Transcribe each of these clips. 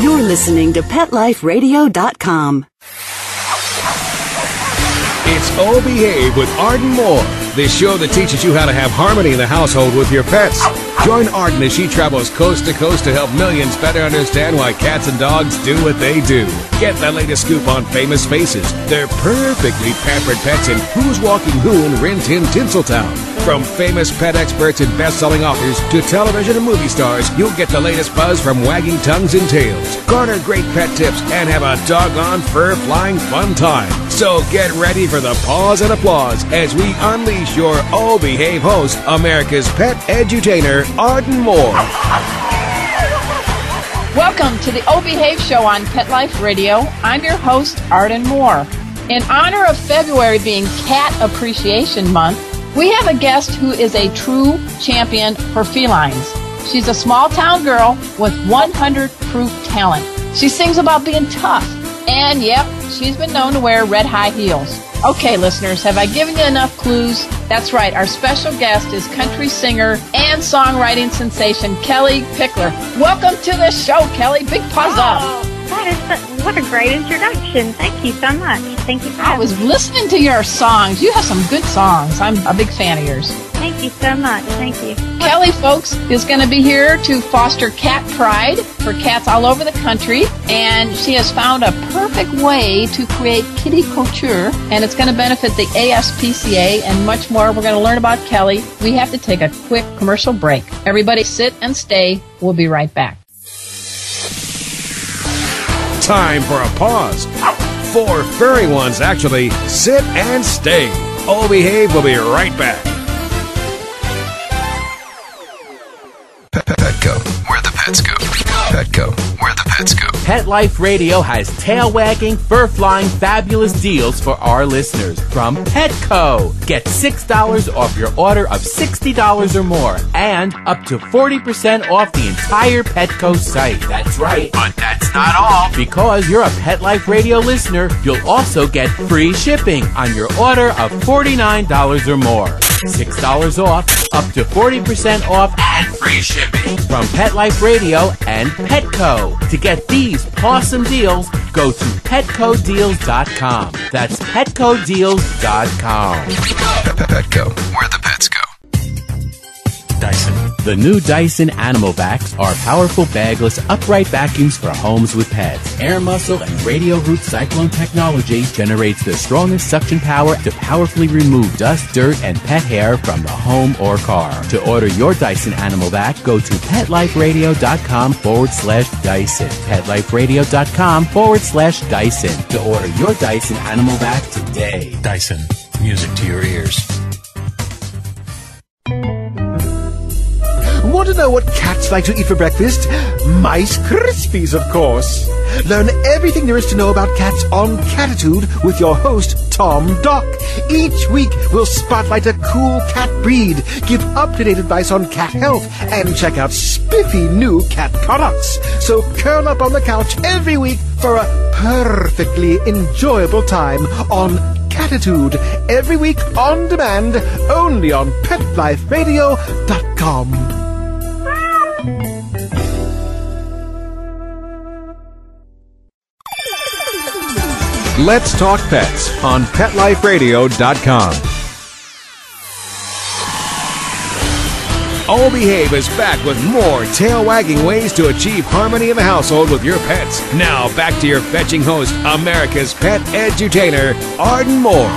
You're listening to PetLifeRadio.com. It's Oh Behave with Arden Moore, the show that teaches you how to have harmony in the household with your pets. Join Arden as she travels coast to coast to help millions better understand why cats and dogs do what they do. Get the latest scoop on famous faces, their perfectly pampered pets, and who's walking who in Rin Tin Tinseltown. From famous pet experts and best-selling authors to television and movie stars, you'll get the latest buzz from wagging tongues and tails. Garner great pet tips and have a doggone fur-flying fun time. So get ready for the pause and applause as we unleash your Oh Behave host, America's pet edutainer, Arden Moore. Welcome to the Oh Behave show on Pet Life Radio. I'm your host, Arden Moore. In honor of February being Cat Appreciation Month, we have a guest who is a true champion for felines. She's a small-town girl with 100 proof talent. She sings about being tough, and yep, she's been known to wear red high heels. Okay, listeners, have I given you enough clues? That's right, our special guest is country singer and songwriting sensation, Kellie Pickler. Welcome to the show, Kellie. Big paws up. What a great introduction. Thank you so much. Thank you for having me. I was listening to your songs. You have some good songs. I'm a big fan of yours. Thank you so much. Thank you. Kellie, folks, is going to be here to foster cat pride for cats all over the country, and she has found a perfect way to create kitty couture, and it's going to benefit the ASPCA and much more. We're going to learn about Kellie. We have to take a quick commercial break. Everybody sit and stay. We'll be right back. Time for a pause. 4 furry ones, actually. Sit and stay. Oh Behave will be right back. Petco, where the pets go. Petco, where the pets go. Pet Life Radio has tail-wagging, fur-flying, fabulous deals for our listeners from Petco. Get $6 off your order of $60 or more, and up to 40% off the entire Petco site. That's right, but that's not all. Because you're a Pet Life Radio listener, you'll also get free shipping on your order of $49 or more. $6 off, up to 40% off, and free shipping from Pet Life Radio and Petco. To get these awesome deals, go to PetcoDeals.com. That's PetcoDeals.com. Petco, where the pets go. Dyson. The new Dyson Animal Vacs are powerful bagless upright vacuums for homes with pets. Air muscle and radio root cyclone technology generates the strongest suction power to powerfully remove dust, dirt, and pet hair from the home or car. To order your Dyson Animal Vac, go to PetLifeRadio.com/Dyson. PetLifeRadio.com/Dyson. To order your Dyson Animal Vac today. Dyson, music to your ears. Want to know what cats like to eat for breakfast? Mice Krispies, of course. Learn everything there is to know about cats on Catitude with your host, Tom Dock. Each week, we'll spotlight a cool cat breed, give up-to-date advice on cat health, and check out spiffy new cat products. So curl up on the couch every week for a perfectly enjoyable time on Catitude. Every week on demand, only on PetLifeRadio.com. Let's Talk Pets on PetLifeRadio.com. Oh Behave is back with more tail-wagging ways to achieve harmony in the household with your pets. Now back to your fetching host, America's pet edutainer, Arden Moore.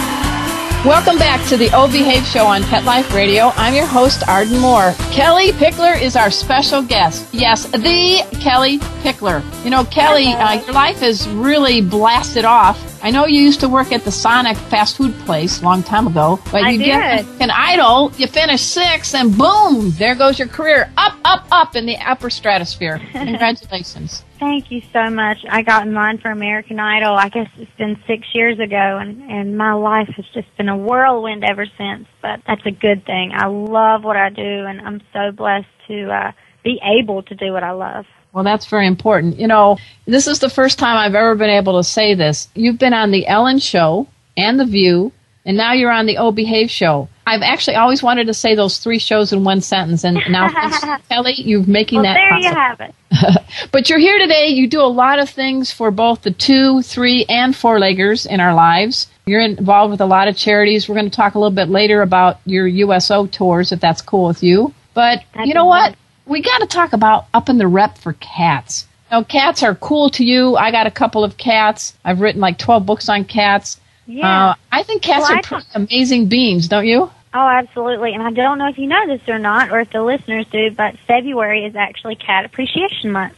Welcome back to the Oh Behave show on Pet Life Radio. I'm your host, Arden Moore. Kellie Pickler is our special guest. Yes, the Kellie Pickler. You know, Kellie, your life is really blasted off. I know you used to work at the Sonic fast food place a long time ago, but you get an idol, you finish 6th, and boom, there goes your career. Up in the upper stratosphere. Congratulations. Thank you so much. I got in line for American Idol, I guess it's been 6 years ago, and my life has just been a whirlwind ever since, but that's a good thing. I love what I do, and I'm so blessed to be able to do what I love. Well, that's very important. You know, this is the first time I've ever been able to say this. You've been on The Ellen Show and The View, and now you're on the Oh Behave show. I've actually always wanted to say those 3 shows in one sentence, and now, thanks to Kelly, you're making that there possible. you have it. But you're here today. You do a lot of things for both the 2, 3, and 4-leggers in our lives. You're involved with a lot of charities. We're going to talk a little bit later about your USO tours, if that's cool with you. But you know what? We got to talk about upping the rep for cats. Now, cats are cool to you. I got a couple of cats. I've written like 12 books on cats. Yeah. I think cats are pretty amazing beings, don't you? Oh, absolutely. And I don't know if you know this or not, or if the listeners do, but February is actually Cat Appreciation Month.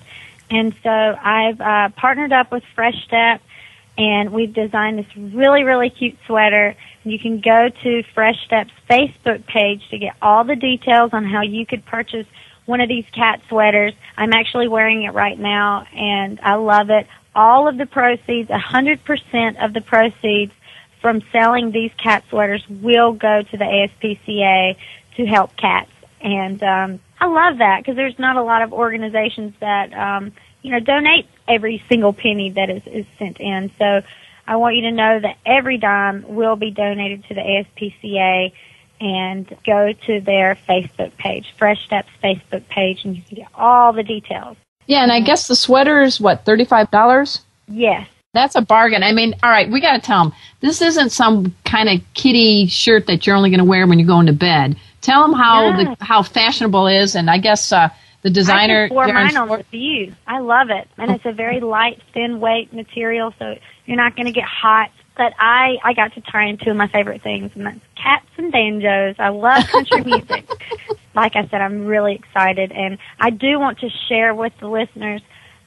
And so I've partnered up with Fresh Step, and we've designed this really, really cute sweater. You can go to Fresh Step's Facebook page to get all the details on how you could purchase one of these cat sweaters. I'm actually wearing it right now, and I love it. All of the proceeds, 100% of the proceeds from selling these cat sweaters will go to the ASPCA to help cats. And I love that because there's not a lot of organizations that, donate every single penny that is sent in. So I want you to know that every dime will be donated to the ASPCA, and go to their Facebook page, Fresh Steps Facebook page, and you can get all the details. Yeah, and I guess the sweater is, what, $35? Yes. That's a bargain. I mean, all right, we got to tell them, this isn't some kind of kitty shirt that you're only going to wear when you're going to bed. Tell them how fashionable it is, and I guess the designer... I just wore mine on the View. I love it, and it's a very light, thin weight material, so you're not going to get hot. But I got to try in 2 of my favorite things, and that's cats and banjos. I love country music. Like I said, I'm really excited, and I do want to share with the listeners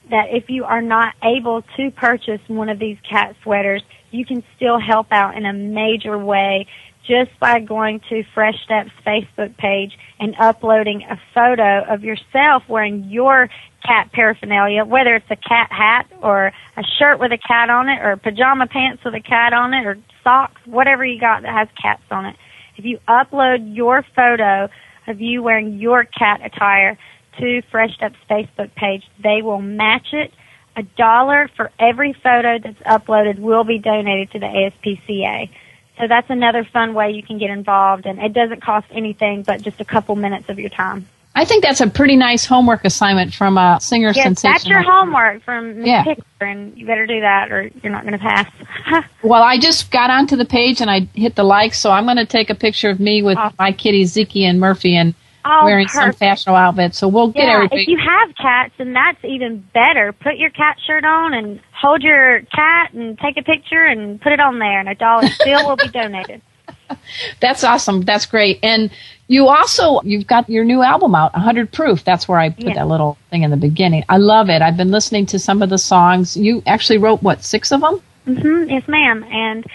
that if you are not able to purchase one of these cat sweaters, you can still help out in a major way just by going to Fresh Steps Facebook page and uploading a photo of yourself wearing your cat paraphernalia, whether it's a cat hat or a shirt with a cat on it or pajama pants with a cat on it or socks, whatever you got that has cats on it. If you upload your photo of you wearing your cat attire to Fresh Steps Facebook page, they will match it. $1 for every photo that's uploaded will be donated to the ASPCA. So that's another fun way you can get involved, and it doesn't cost anything but just a couple minutes of your time. I think that's a pretty nice homework assignment from a singer sensation. Yes, that's your homework from Ms. Pickler, and you better do that or you're not going to pass. Well, I just got onto the page and I hit the like, so I'm going to take a picture of me with my kitties, Ziki and Murphy, and wearing some fashionable outfit. So we'll get everybody. If you have cats, and that's even better. Put your cat shirt on and hold your cat and take a picture and put it on there, and $1 still will be donated. That's awesome. That's great. And you've got your new album out, 100 Proof. That's where I put that little thing in the beginning. I love it. I've been listening to some of the songs. You actually wrote, 6 of them? Mm-hmm. Yes, ma'am. And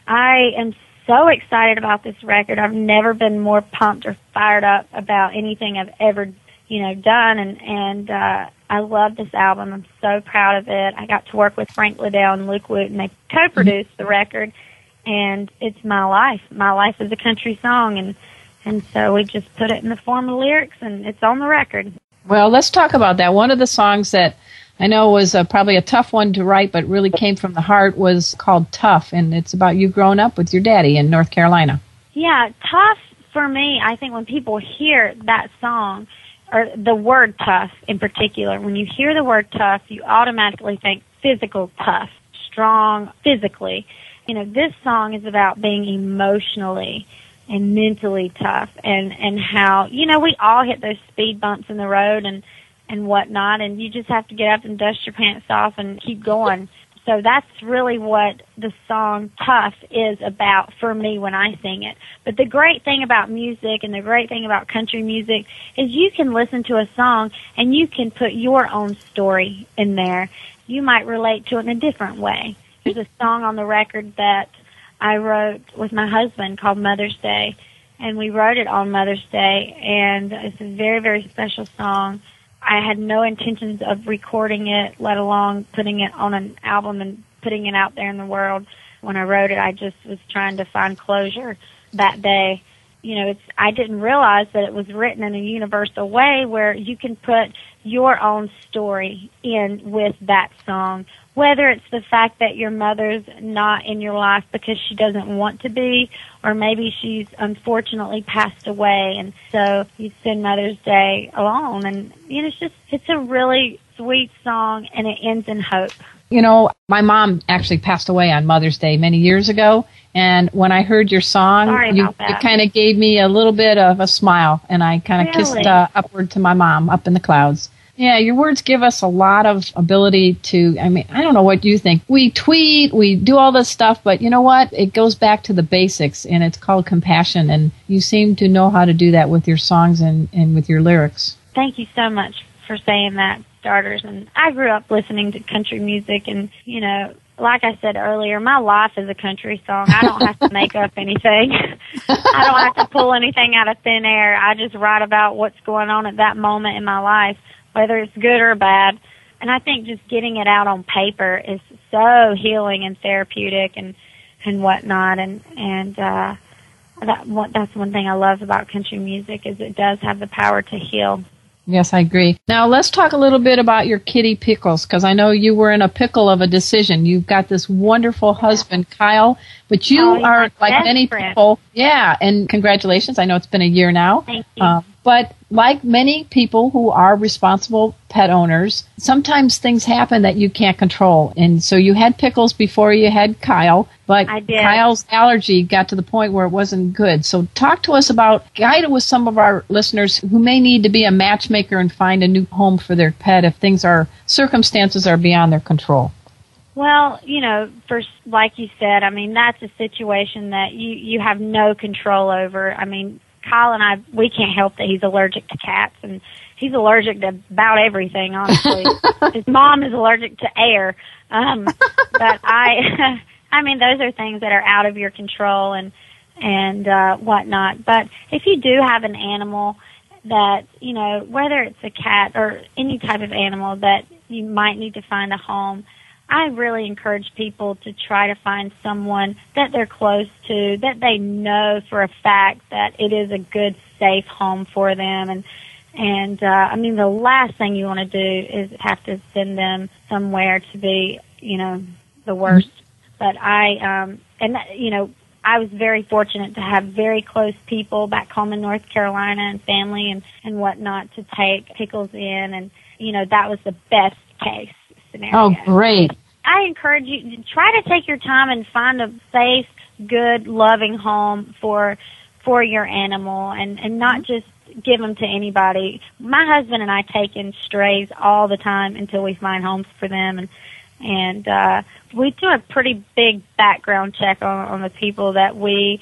I am so excited about this record. I've never been more pumped or fired up about anything I've ever, done. And I love this album. I'm so proud of it. I got to work with Frank Liddell and Luke Woot, and they co-produced the record. And it's my life. My life is a country song, and so we just put it in the form of lyrics, and it's on the record. Well, let's talk about that. One of the songs that I know was probably a tough one to write, but really came from the heart, was called Tough, and it's about you growing up with your daddy in North Carolina. Yeah, tough for me, I think when people hear that song, or the word tough in particular, when you hear the word tough, you automatically think physical tough, strong physically. This song is about being emotionally and mentally tough, and how, we all hit those speed bumps in the road and whatnot, and you just have to get up and dust your pants off and keep going. So that's really what the song Tough is about for me when I sing it. But the great thing about music and the great thing about country music is you can listen to a song and you can put your own story in there. You might relate to it in a different way. There's a song on the record that I wrote with my husband called Mother's Day, and we wrote it on Mother's Day, and it's a very, very special song. I had no intentions of recording it, let alone putting it on an album and putting it out there in the world. When I wrote it, I just was trying to find closure that day. I didn't realize that it was written in a universal way where you can put your own story in with that song. Whether it's the fact that your mother's not in your life because she doesn't want to be, or maybe she's unfortunately passed away, and so you spend Mother's Day alone. And, you know, it's a really sweet song, and it ends in hope. You know, my mom actually passed away on Mother's Day many years ago, and when I heard your song, you kind of gave me a little bit of a smile, and I kind of kissed upward to my mom up in the clouds. Yeah, your words give us a lot of ability to, I mean, I don't know what you think. We tweet, we do all this stuff, but you know what? It goes back to the basics, and it's called compassion, and you seem to know how to do that with your songs and with your lyrics. Thank you so much for saying that, Starters. And I grew up listening to country music, and, you know, like I said earlier, my life is a country song. I don't have to make up anything. I don't have to pull anything out of thin air. I just write about what's going on at that moment in my life, whether it's good or bad. And I think just getting it out on paper is so healing and therapeutic and whatnot. And that's one thing I love about country music, is it does have the power to heal. Yes, I agree. Now, let's talk a little bit about your kitty Pickles, because I know you were in a pickle of a decision. You've got this wonderful husband, Kyle, but you are like many people. Yeah, and congratulations. I know it's been a year now. Thank you. But like many people who are responsible pet owners, sometimes things happen that you can't control. And so you had Pickles before you had Kyle, but Kyle's allergy got to the point where it wasn't good. So talk to us about, guide it with some of our listeners who may need to be a matchmaker and find a new home for their pet if circumstances are beyond their control. Well, you know, like you said, I mean, that's a situation that you have no control over. I mean, Kyle and I, we can't help that he's allergic to cats, and he's allergic to about everything, honestly. His mom is allergic to air. But I mean, those are things that are out of your control and whatnot. But if you do have an animal that, you know, whether it's a cat or any type of animal that you might need to find a home, I really encourage people to try to find someone that they're close to, that they know for a fact that it is a good, safe home for them. And I mean, the last thing you want to do is have to send them somewhere to be, you know, the worst. But I was very fortunate to have very close people back home in North Carolina and family and whatnot to take Pickles in. And, you know, that was the best case scenario. Oh, great. I encourage you to try to take your time and find a safe, good, loving home for your animal and not just give them to anybody. My husband and I take in strays all the time until we find homes for them, and we do a pretty big background check on the people that we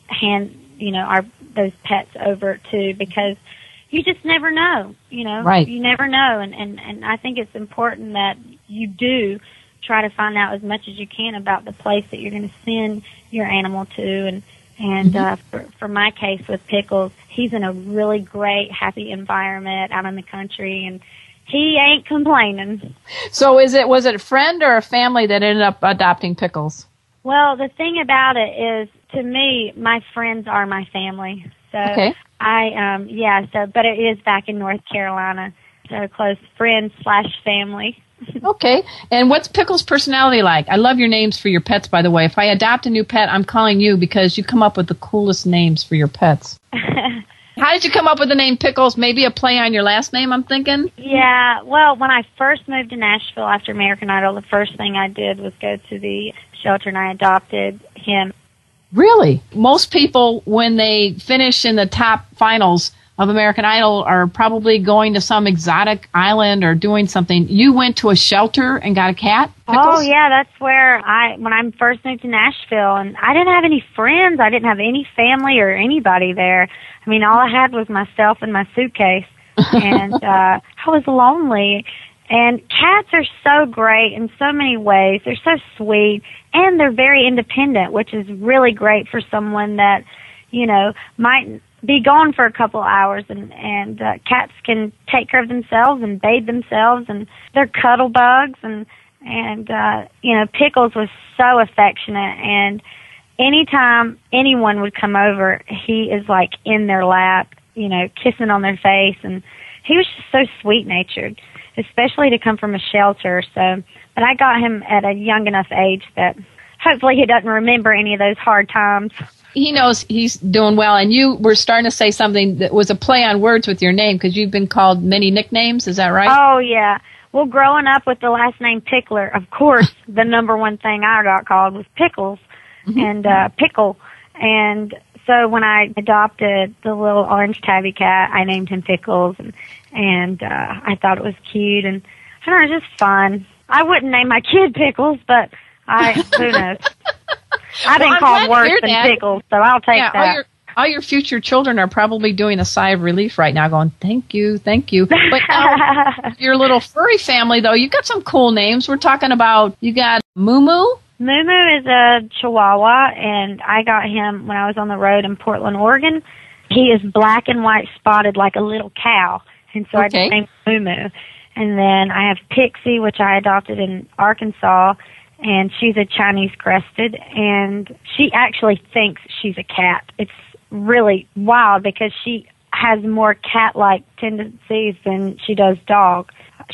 hand, you know, those pets over to, because you just never know, you know. Right. You never know, and I think it's important that you do try to find out as much as you can about the place that you're going to send your animal to, and for my case with Pickles, he's in a really great, happy environment out in the country, and he ain't complaining. So was it a friend or a family that ended up adopting Pickles? Well, the thing about it is, to me, my friends are my family. So okay. But it is back in North Carolina. So close friends/family. Okay. And what's Pickles' personality like? I love your names for your pets, by the way. If I adopt a new pet, I'm calling you because you come up with the coolest names for your pets. How did you come up with the name Pickles? Maybe a play on your last name, I'm thinking? Yeah. Well, when I first moved to Nashville after American Idol, the first thing I did was go to the shelter and I adopted him. Really? Most people, when they finish in the top finals of American Idol, are probably going to some exotic island or doing something. You went to a shelter and got a cat? Pickles? Oh, yeah, that's where when I first moved to Nashville, and I didn't have any friends. I didn't have any family or anybody there. I mean, all I had was myself and my suitcase, and I was lonely. And cats are so great in so many ways. They're so sweet, and they're very independent, which is really great for someone that, you know, might be gone for a couple hours, and cats can take care of themselves and bathe themselves, and they're cuddle bugs, and you know, Pickles was so affectionate, and anytime anyone would come over, he is like in their lap, you know, kissing on their face, and he was just so sweet-natured, especially to come from a shelter. So, but I got him at a young enough age that hopefully he doesn't remember any of those hard times. He knows he's doing well, and you were starting to say something that was a play on words with your name, because you've been called many nicknames. Is that right? Oh, yeah. Well, growing up with the last name Pickler, of course, the number one thing I got called was Pickles and Pickle. And so when I adopted the little orange tabby cat, I named him Pickles, and I thought it was cute, and I don't know, it's just fun. I wouldn't name my kid Pickles, but who knows? I've been called worse than Pickles, so I'll take that. All your future children are probably doing a sigh of relief right now, going, thank you, thank you. But your little furry family, though, you've got some cool names. We're talking about, you got Moo Moo? Moo Moo is a Chihuahua, and I got him when I was on the road in Portland, Oregon. He is black and white spotted like a little cow, and so I just named Moo Moo. And then I have Pixie, which I adopted in Arkansas, and she's a Chinese crested, and she actually thinks she's a cat. It's really wild because she has more cat-like tendencies than she does dog.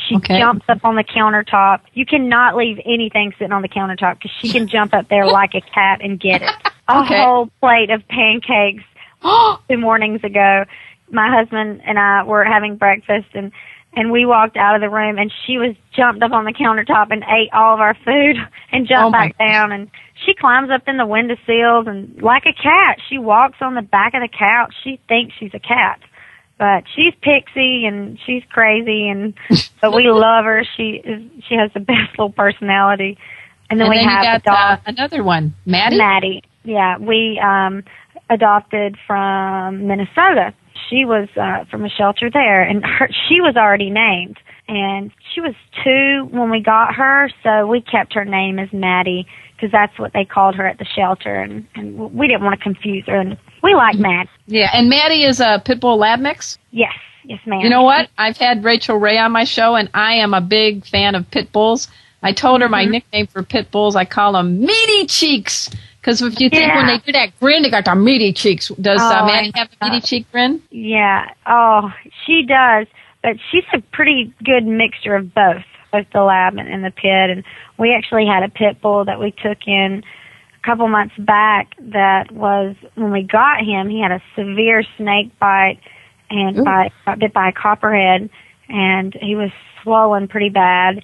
She jumps up on the countertop. You cannot leave anything sitting on the countertop because she can jump up there like a cat and get it. A whole plate of pancakes 2 mornings ago. My husband and I were having breakfast, and we walked out of the room, and she was jumped up on the countertop and ate all of our food and jumped back down. And she climbs up in the windowsills, and like a cat, she walks on the back of the couch. She thinks she's a cat. But she's Pixie, and she's crazy, but we love her. She has the best little personality. And then we have you got another one, Maddie? Maddie, yeah. We adopted from Minnesota. She was from a shelter there, and she was already named. And she was 2 when we got her, so we kept her name as Maddie because that's what they called her at the shelter, and we didn't want to confuse her, and we like Maddie. Yeah, and Maddie is a pit bull lab mix? Yes, ma'am. You know what? I've had Rachel Ray on my show, and I am a big fan of pit bulls. I told her my nickname for pit bulls, I call them meaty cheeks. Because if you think when they do that grin, they got the meaty cheeks. Does Maddie have a meaty cheek grin? Yeah. Oh, she does. But she's a pretty good mixture of both the lab and the pit. And we actually had a pit bull that we took in a couple months back that was, when we got him, he had a severe snake bite and got bit by a copperhead. And he was swollen pretty bad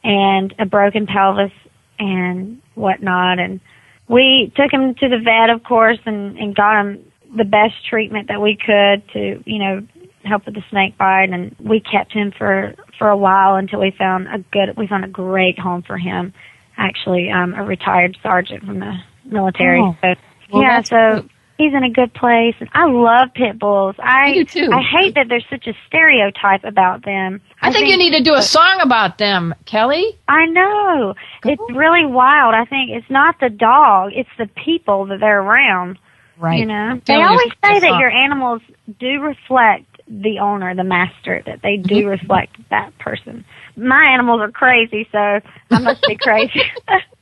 and a broken pelvis and whatnot. And we took him to the vet, of course, and got him the best treatment that we could to, help with the snake bite. And we kept him for a while until we found a great home for him. Actually, a retired sergeant from the military. So he's in a good place. And I love pit bulls. I do too. I hate that there's such a stereotype about them. I think you need to do a song about them, Kelly. I know. It's really wild. I think it's not the dog, it's the people that they're around. Right. They always say that your animals do reflect the owner, the master, that they do reflect that person. My animals are crazy, so I must be crazy.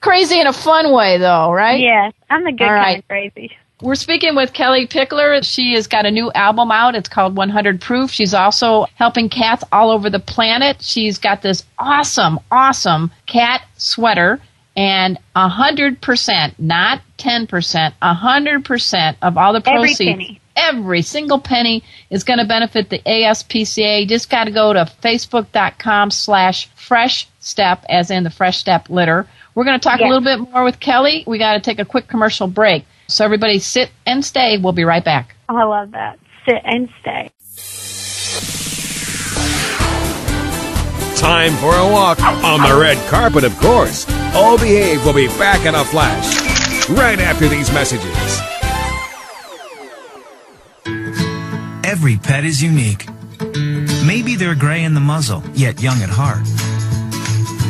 Crazy in a fun way, though, right? Yes, I'm the good kind of crazy. We're speaking with Kellie Pickler. She has got a new album out. It's called 100 Proof. She's also helping cats all over the planet. She's got this awesome cat sweater, and 100%, not 10%, 100% of all the proceeds. Every single penny is going to benefit the ASPCA. You just got to go to facebook.com/Fresh Step, as in the Fresh Step litter. We're going to talk a little bit more with Kellie. We got to take a quick commercial break. So everybody sit and stay. We'll be right back. Oh, I love that. Sit and stay. Time for a walk on the red carpet, of course. Oh, Behave will be back in a flash right after these messages. Every pet is unique. Maybe they're gray in the muzzle, yet young at heart.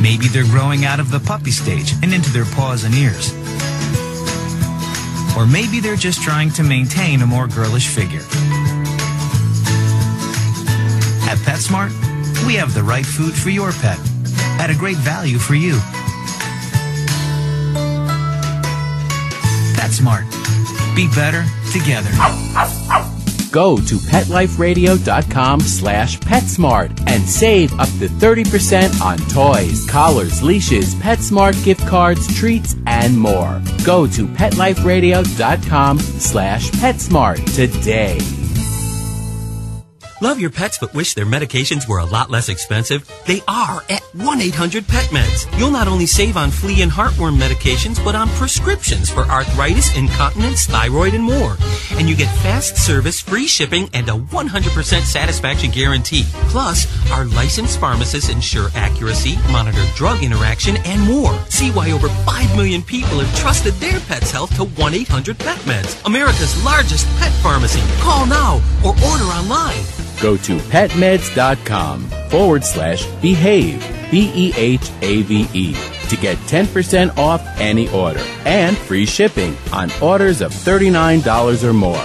Maybe they're growing out of the puppy stage and into their paws and ears. Or maybe they're just trying to maintain a more girlish figure. At PetSmart, we have the right food for your pet at a great value for you. PetSmart. Be better together. Go to PetLifeRadio.com/PetSmart and save up to 30% on toys, collars, leashes, PetSmart gift cards, treats, and more. Go to PetLifeRadio.com/PetSmart today. Love your pets but wish their medications were a lot less expensive? They are at 1-800-PET-MEDS. You'll not only save on flea and heartworm medications, but on prescriptions for arthritis, incontinence, thyroid, and more. And you get fast service, free shipping, and a 100% satisfaction guarantee. Plus, our licensed pharmacists ensure accuracy, monitor drug interaction, and more. See why over 5 million people have trusted their pet's health to 1-800-PET-MEDS, America's largest pet pharmacy. Call now or order online. Go to petmeds.com/behave, BEHAVE, to get 10% off any order and free shipping on orders of $39 or more.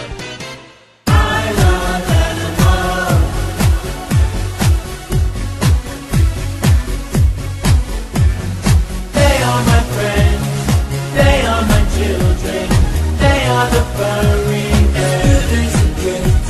They are my friends, they are my children, they are the furry feathers and kids.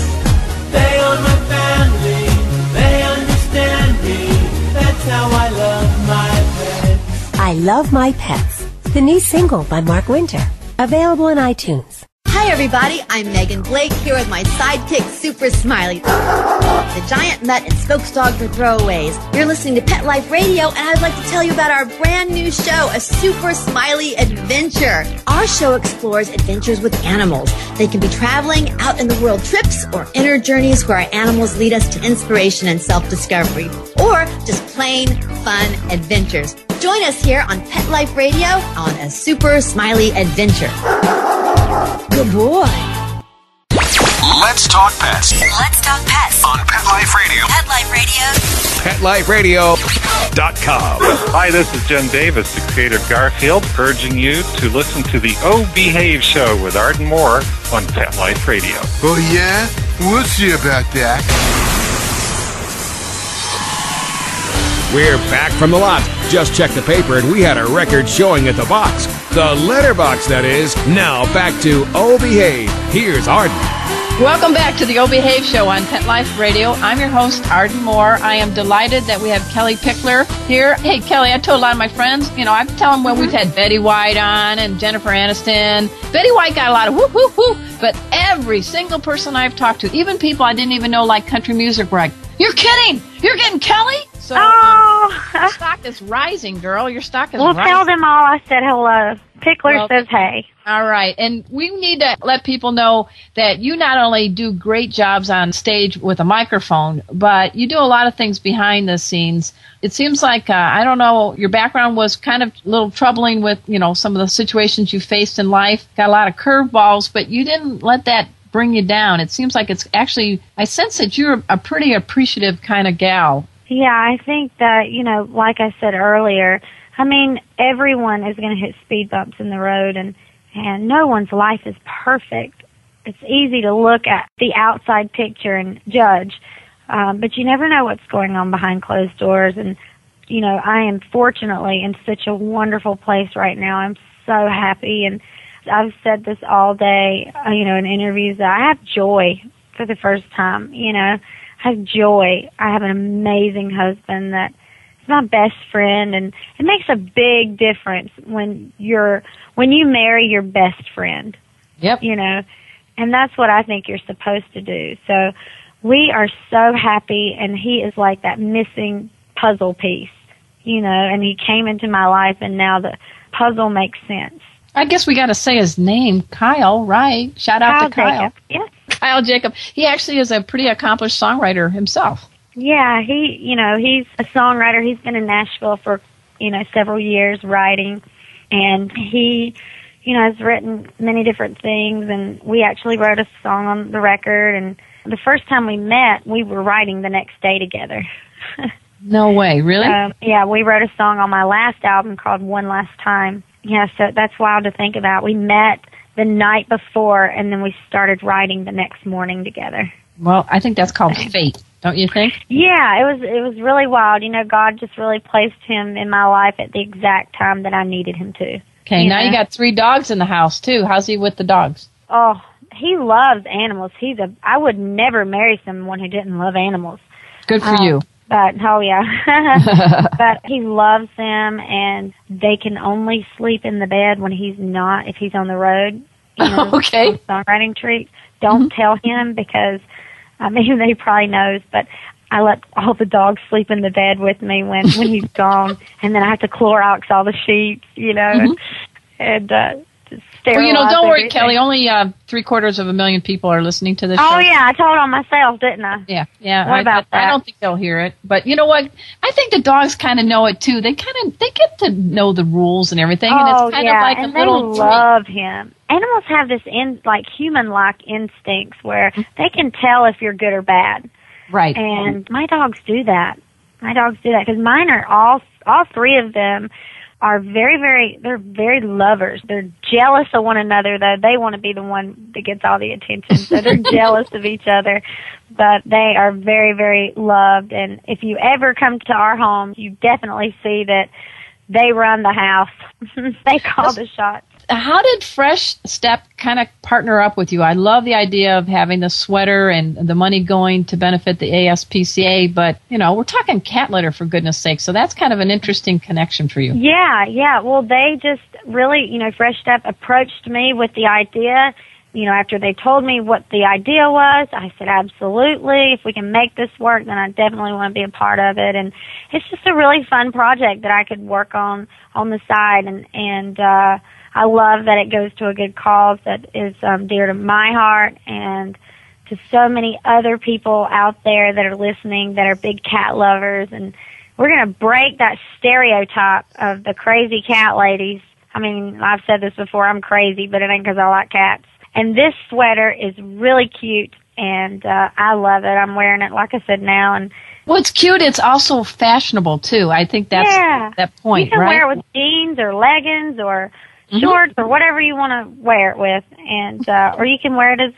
They are my family, they understand me, that's how I love my pets. I Love My Pets, the new single by Mark Winter, available on iTunes. Hi everybody, I'm Megan Blake here with my sidekick Super Smiley, the giant mutt and spokes dog for throwaways. You're listening to Pet Life Radio, and I'd like to tell you about our brand new show, A Super Smiley Adventure. Our show explores adventures with animals. They can be traveling, out in the world trips, or inner journeys where our animals lead us to inspiration and self-discovery, or just plain fun adventures. Join us here on Pet Life Radio on A Super Smiley Adventure. Good boy. Let's talk pets. Let's talk pets On Pet Life Radio. Pet Life Radio. PetLifeRadio.com. Hi, this is Jen Davis, the creator of Garfield, urging you to listen to the Oh Behave Show with Arden Moore on Pet Life Radio. Oh, yeah? We'll see about that. We're back from the lot. Just checked the paper and we had a record showing at the box. The letterbox, that is. Now back to Oh Behave. Here's Arden. Welcome back to the O Behave Show on Pet Life Radio. I'm your host, Arden Moore. I am delighted that we have Kellie Pickler here. Hey, Kellie, I told a lot of my friends, I tell them when we've had Betty White on and Jennifer Aniston. Betty White got a lot of whoop, whoop, whoop. But every single person I've talked to, even people I didn't even know like country music, were like, you're kidding! You're getting Kellie? So your stock is rising, girl. Your stock is rising. Well, tell them all I said hello. Pickler says hey. All right. And we need to let people know that you not only do great jobs on stage with a microphone, but you do a lot of things behind the scenes. It seems like, I don't know, your background was kind of a little troubling with, some of the situations you faced in life. Got a lot of curveballs, but you didn't let that bring you down. It seems like it's actually, I sense that you're a pretty appreciative kind of gal. Yeah, I think that, like I said earlier, everyone is going to hit speed bumps in the road, and no one's life is perfect. It's easy to look at the outside picture and judge, but you never know what's going on behind closed doors. And, I am fortunately in such a wonderful place right now. I'm so happy, and I've said this all day, in interviews, that I have joy for the first time, I have joy. I have an amazing husband that is my best friend, and it makes a big difference when you marry your best friend. Yep. And that's what I think you're supposed to do. So we are so happy, and he is like that missing puzzle piece, and he came into my life, and now the puzzle makes sense. I guess we got to say his name, Kyle, right? Shout out to Kyle. Jacob. Yes. Kyle Jacob. He actually is a pretty accomplished songwriter himself. Yeah, he's a songwriter. He's been in Nashville for, several years writing, and he, has written many different things, and we actually wrote a song on the record, and the first time we met, we were writing the next day together. No way, really? Yeah, we wrote a song on my last album called One Last Time. Yeah, so that's wild to think about. We met the night before, and then we started writing the next morning together. Well, I think that's called fate, don't you think? Yeah, it was really wild. God just really placed him in my life at the exact time that I needed him to. Okay, now you got 3 dogs in the house, too. How's he with the dogs? Oh, he loves animals. I would never marry someone who didn't love animals. Good for you. But, oh yeah. But he loves them, and they can only sleep in the bed when if he's on the road. You know, okay. Songwriting treat. Don't tell him because, he probably knows, but I let all the dogs sleep in the bed with me when he's gone, and then I have to Clorox all the sheets, and well, don't worry, Kelly. Only 750,000 people are listening to this show. Oh, yeah. I told on myself, didn't I? Yeah. What about that? I don't think they'll hear it. But you know what? I think the dogs kind of know it, too. They get to know the rules and everything. And it's kind of like and a little they love him. Animals have this, human-like instincts where they can tell if you're good or bad. Right. And my dogs do that. Because mine are all three of them are they're very lovers. They're jealous of one another, though. They want to be the one that gets all the attention. So they're jealous of each other. But they are very, very loved. And if you ever come to our home, you definitely see that they run the house. They call the shots. How did Fresh Step kind of partner up with you? I love the idea of having the sweater and the money going to benefit the ASPCA, but, we're talking cat litter, for goodness sake, so that's kind of an interesting connection for you. Yeah. Well, they just really, Fresh Step approached me with the idea. After they told me what the idea was, I said, absolutely. If we can make this work, then I definitely want to be a part of it. And it's just a really fun project that I could work on the side. And I love that it goes to a good cause that is dear to my heart and to so many other people out there that are listening that are big cat lovers. And we're going to break that stereotype of the crazy cat ladies. I've said this before, I'm crazy, but it ain't because I like cats. And this sweater is really cute, and I love it. I'm wearing it, like I said, now. And well, it's cute. It's also fashionable, too. I think that's that point, right? You can wear it with jeans or leggings or shorts or whatever you want to wear it with, and or you can wear it as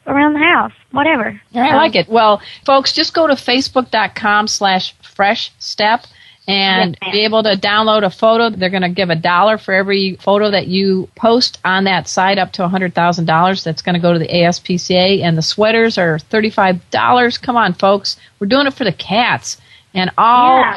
around the house, whatever. I like it. Well, folks, just go to facebook.com/freshstep and be able to download a photo. They're going to give $1 for every photo that you post on that site, up to $100,000. That's going to go to the ASPCA, and the sweaters are $35. Come on, folks. We're doing it for the cats. And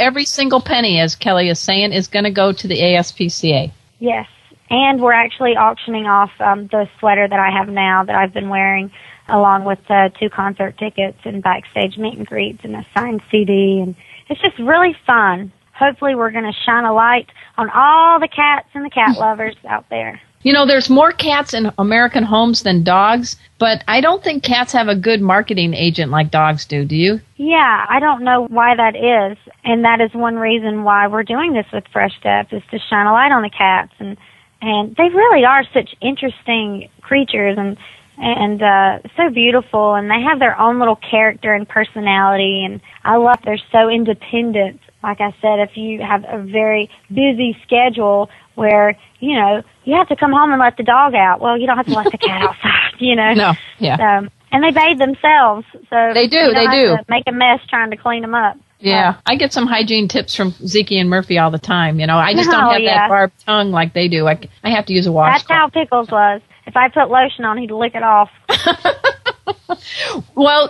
every single penny, as Kelly is saying, is going to go to the ASPCA. Yes. And we're actually auctioning off the sweater that I have now that I've been wearing, along with 2 concert tickets and backstage meet and greets and a signed CD. And it's just really fun. Hopefully we're going to shine a light on all the cats and the cat lovers out there. There's more cats in American homes than dogs, but I don't think cats have a good marketing agent like dogs do you? Yeah, I don't know why that is. And that is one reason why we're doing this with Fresh Steps, is to shine a light on the cats. And they really are such interesting creatures and so beautiful, and they have their own little character and personality, and I love they're so independent. Like I said, if you have a very busy schedule where, you have to come home and let the dog out, well, you don't have to let the cat outside, No, yeah. And they bathe themselves, so they do. You don't have to make a mess trying to clean them up. Yeah, I get some hygiene tips from Zeke and Murphy all the time. I just don't have that barbed tongue like they do. I have to use a washcloth. That's how Pickles was. If I put lotion on, he'd lick it off. Well,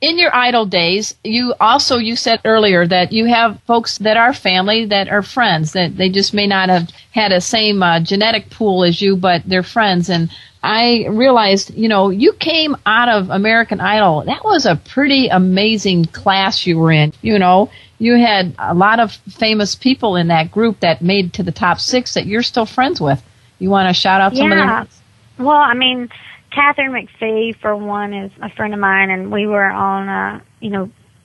in your idle days, you said earlier that you have folks that are family, that are friends, that they just may not have had a same genetic pool as you, but they're friends. And I realized, you came out of American Idol. That was a pretty amazing class you were in. You had a lot of famous people in that group that made to the top 6 that you're still friends with. You want to shout out some of them? Well, Catherine McPhee, for one, is a friend of mine, and we were on,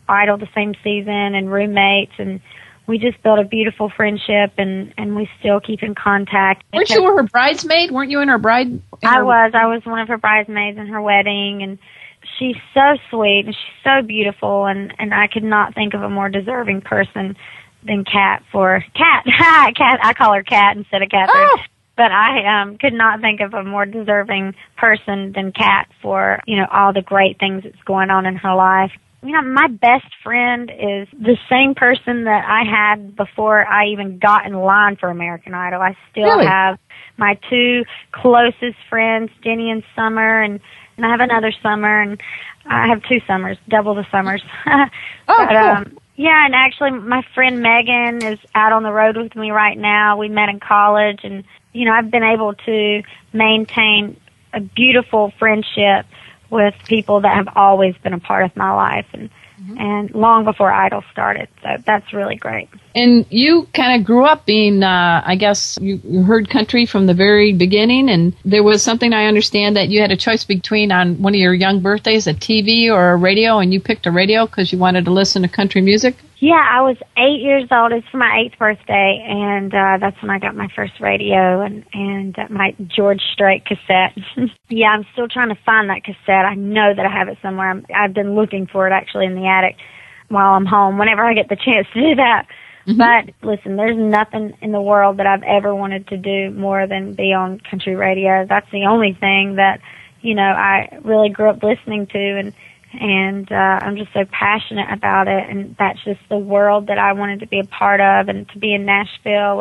Idol the same season and roommates, and we just built a beautiful friendship, and we still keep in contact. Weren't you her bridesmaid? Weren't you in her bride? I was one of her bridesmaids in her wedding, and she's so sweet, and she's so beautiful, and I could not think of a more deserving person than Kat. Kat, I call her Kat instead of Catherine. Oh. But I could not think of a more deserving person than Kat for, all the great things that's going on in her life. my best friend is the same person that I had before I even got in line for American Idol. I still have my two closest friends, Jenny and Summer, and I have another Summer, and I have two Summers, double the Summers. Cool. Yeah, and actually my friend Megan is out on the road with me right now. We met in college, and, I've been able to maintain a beautiful friendship with people that have always been a part of my life and long before Idol started. So that's really great. And you kind of grew up being, I guess, you heard country from the very beginning, and there was something I understand that you had a choice between on one of your young birthdays, a TV or a radio, and you picked a radio because you wanted to listen to country music? Yeah, I was 8 years old. It's for my 8th birthday, and that's when I got my first radio and my George Strait cassette. Yeah, I'm still trying to find that cassette. I know that I have it somewhere. I've been looking for it actually in the attic while I'm home, whenever I get the chance to do that. Mm-hmm. But listen, there's nothing in the world that I've ever wanted to do more than be on country radio. That's the only thing that, I really grew up listening to, and I'm just so passionate about it, and that's just the world that I wanted to be a part of, and to be in Nashville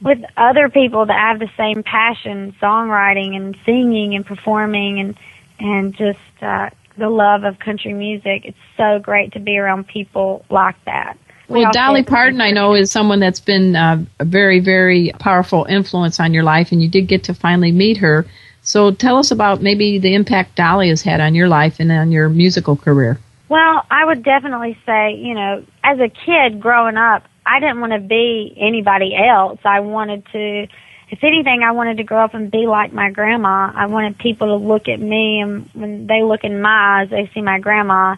with other people that have the same passion, songwriting and singing and performing and just the love of country music. It's so great to be around people like that. Well, Dolly Parton, I know, is someone that's been a very, very powerful influence on your life, and you did get to finally meet her. So tell us about maybe the impact Dolly has had on your life and on your musical career. Well, I would definitely say, as a kid growing up, I didn't want to be anybody else. I wanted to, if anything, I wanted to grow up and be like my grandma. I wanted people to look at me, and when they look in my eyes, they see my grandma.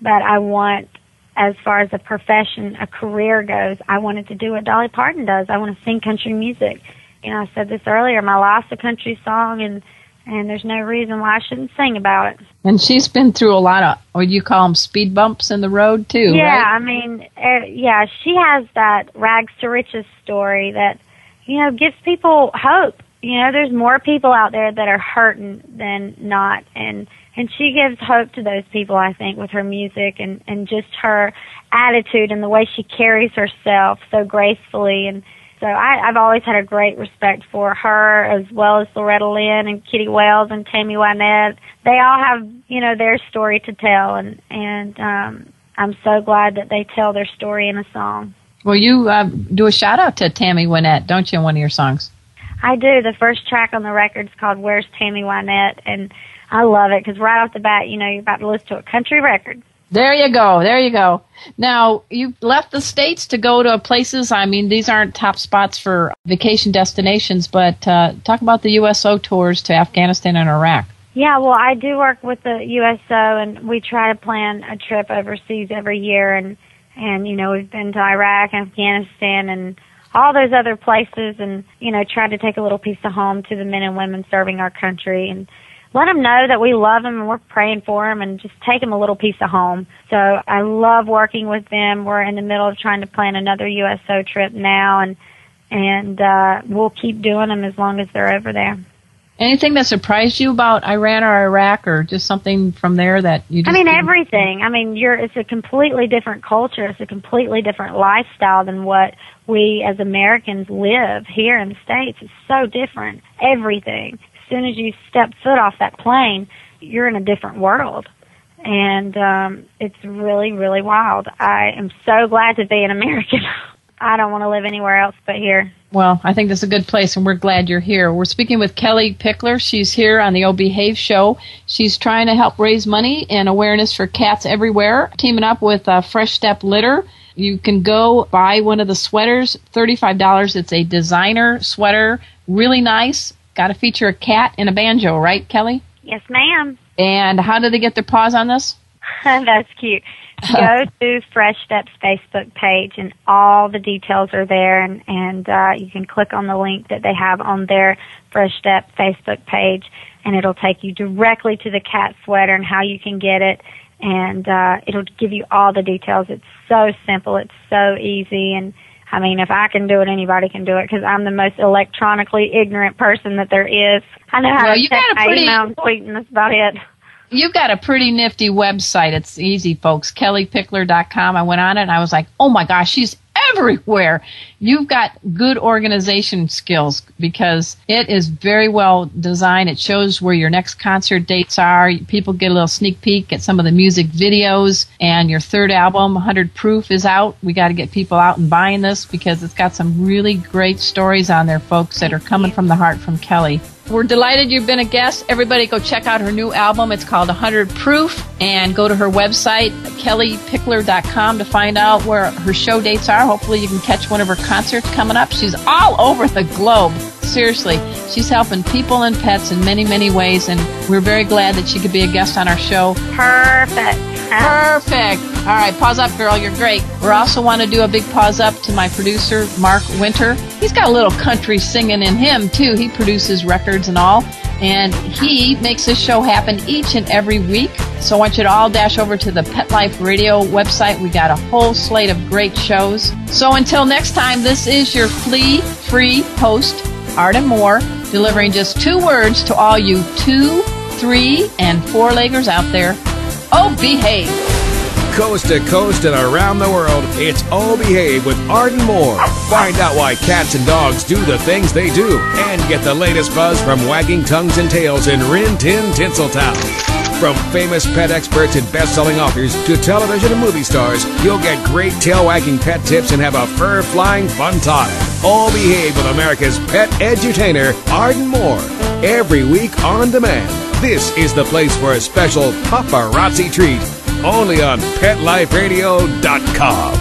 But I want, as far as a profession, a career goes, I wanted to do what Dolly Parton does. I want to sing country music. I said this earlier, my life's a country song, and there's no reason why I shouldn't sing about it. And she's been through a lot of, what you call them, speed bumps in the road, too, yeah, right? I mean, she has that rags to riches story that, gives people hope. There's more people out there that are hurting than not, and she gives hope to those people, I think, with her music and just her attitude and the way she carries herself so gracefully. And so I've always had a great respect for her, as well as Loretta Lynn and Kitty Wells and Tammy Wynette. They all have, their story to tell, and I'm so glad that they tell their story in a song. Well, you do a shout-out to Tammy Wynette, don't you, in one of your songs? I do. The first track on the record's called Where's Tammy Wynette, and I love it because right off the bat, you're about to listen to a country record. There you go. Now, you left the States to go to places, I mean, these aren't top spots for vacation destinations, but talk about the USO tours to Afghanistan and Iraq. Yeah, well, I do work with the USO, and we try to plan a trip overseas every year, and we've been to Iraq and Afghanistan and all those other places, and, tried to take a little piece of home to the men and women serving our country, and let them know that we love them and we're praying for them, and just take them a little piece of home. So I love working with them. We're in the middle of trying to plan another USO trip now, and we'll keep doing them as long as they're over there. Anything that surprised you about Iran or Iraq, or just something from there that you just everything. It's a completely different culture. It's a completely different lifestyle than what we as Americans live here in the States. It's so different. Everything. As soon as you step foot off that plane, you're in a different world. And it's really, really wild. I am so glad to be an American. I don't want to live anywhere else but here. Well, I think this is a good place, and we're glad you're here. We're speaking with Kellie Pickler. She's here on the Oh Behave show. She's trying to help raise money and awareness for cats everywhere, teaming up with Fresh Step Litter. You can go buy one of the sweaters, $35. It's a designer sweater, really nice. Got to feature a cat and a banjo, right, Kellie? Yes, ma'am. And how do they get their paws on this? That's cute. Go to Fresh Step's Facebook page, and all the details are there, and you can click on the link that they have on their Fresh Step Facebook page, and it'll take you directly to the cat sweater and how you can get it, and it'll give you all the details. It's so simple. It's so easy, and if I can do it, anybody can do it, because I'm the most electronically ignorant person that there is. I know how to check my email and tweet, and that's about it. You've got a pretty nifty website. It's easy, folks. KelliePickler.com. I went on it and I was like, oh my gosh, she's everywhere. You've got good organization skills because it is very well designed. It shows where your next concert dates are. People get a little sneak peek at some of the music videos. And your third album, 100 Proof, is out. We got to get people out and buying this because it's got some really great stories on there, folks, that are coming from the heart from Kellie. We're delighted you've been a guest. Everybody go check out her new album. It's called 100 Proof. And go to her website, KelliePickler.com, to find out where her show dates are. Hopefully you can catch one of her concerts coming up. She's all over the globe. Seriously, she's helping people and pets in many, many ways. And we're very glad that she could be a guest on our show. Perfect. Perfect. All right, pause up, girl. You're great. We also want to do a big pause up to my producer, Mark Winter. He's got a little country singing in him, too. He produces records and all, and he makes this show happen each and every week. So I want you to all dash over to the Pet Life Radio website. We got a whole slate of great shows. So until next time, this is your flea-free host, Arden Moore, delivering just 2 words to all you 2, 3, and 4-leggers out there. Oh, behave. Coast to coast and around the world, it's Oh Behave with Arden Moore. Find out why cats and dogs do the things they do and get the latest buzz from wagging tongues and tails in Rin Tin Tinseltown. From famous pet experts and best-selling authors to television and movie stars, you'll get great tail-wagging pet tips and have a fur-flying fun time. Oh Behave with America's pet edutainer, Arden Moore. Every week on demand. This is the place for a special paparazzi treat. Only on PetLifeRadio.com.